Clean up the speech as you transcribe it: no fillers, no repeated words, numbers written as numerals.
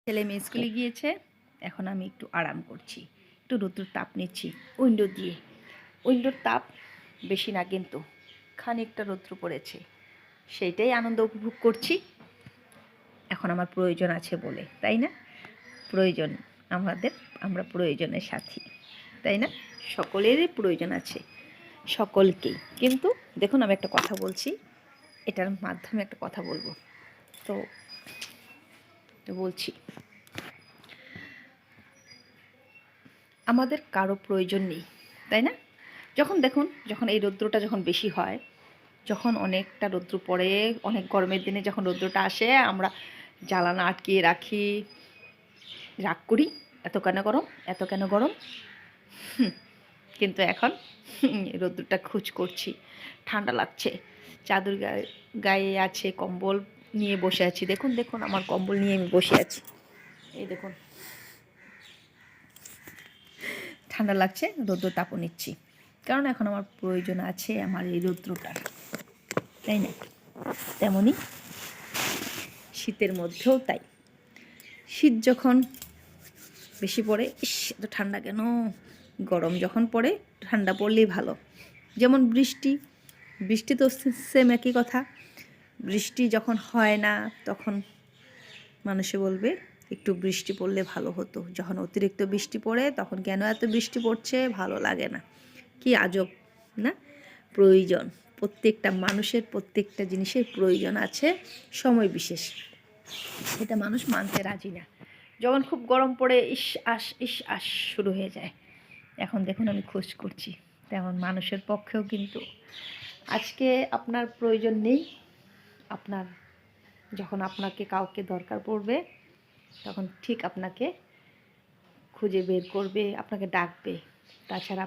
ছেলে মেয়ে স্কুলে গিয়েছে, এখন আমি একটু আরাম করছি, একটু রোদ্দুর তাপ নিচ্ছি উইন্ডো দিয়ে। উইন্ডোর তাপ বেশি না, কিন্তু খানিকটা রৌদ্র পড়েছে, সেইটাই আনন্দ উপভোগ করছি। এখন আমার প্রয়োজন আছে বলে, তাই না? প্রয়োজন আমাদের, আমরা প্রয়োজনের সাথী, তাই না? সকলেরই প্রয়োজন আছে, সকলকেই। কিন্তু দেখুন, আমি একটা কথা বলছি, এটার মাধ্যমে একটা কথা বলবো, তো বলছি, আমাদের কারো প্রয়োজন নেই, তাই না? যখন দেখুন, যখন এই রৌদ্রটা যখন বেশি হয়, যখন অনেকটা রৌদ্র পড়ে, অনেক গরমের দিনে যখন রৌদ্রটা আসে, আমরা জ্বালানা আটকিয়ে রাখি, রাগ করি, এত কেন গরম, এত কেন গরম। কিন্তু এখন রৌদ্রটা খোঁজ করছি, ঠান্ডা লাগছে, চাদর গায়ে আছে, কম্বল নিয়ে বসে আছি। দেখুন দেখুন, আমার কম্বল নিয়ে আমি বসে আছি, এই দেখুন, ঠান্ডা লাগছে, রৌদ্র তাপও নিচ্ছি, কারণ এখন আমার প্রয়োজন আছে আমার এই রৌদ্রটার, তাই না? তেমনই শীতের মধ্যেও তাই। শীত যখন বেশি পড়ে, ইস এত ঠান্ডা কেন, গরম যখন পড়ে ঠান্ডা পড়লেই ভালো। যেমন বৃষ্টি, বৃষ্টি তো সেম একই কথা। বৃষ্টি যখন হয় না, তখন মানুষে বলবে একটু বৃষ্টি পড়লে ভালো হতো। যখন অতিরিক্ত বৃষ্টি পড়ে, তখন কেন এত বৃষ্টি পড়ছে ভালো লাগে না। কি আজব না? প্রয়োজন, প্রত্যেকটা মানুষের প্রত্যেকটা জিনিসের প্রয়োজন আছে, সময় বিশেষ। এটা মানুষ মানতে রাজি না। যখন খুব গরম পড়ে, ইস আস শুরু হয়ে যায়। এখন দেখুন, আমি খোঁজ করছি, তেমন মানুষের পক্ষেও কিন্তু আজকে আপনার প্রয়োজন নেই। আপনার যখন আপনাকে কাউকে দরকার পড়বে, তখন ঠিক আপনাকে খুঁজে বের করবে, আপনাকে ডাকবে। তাছাড়া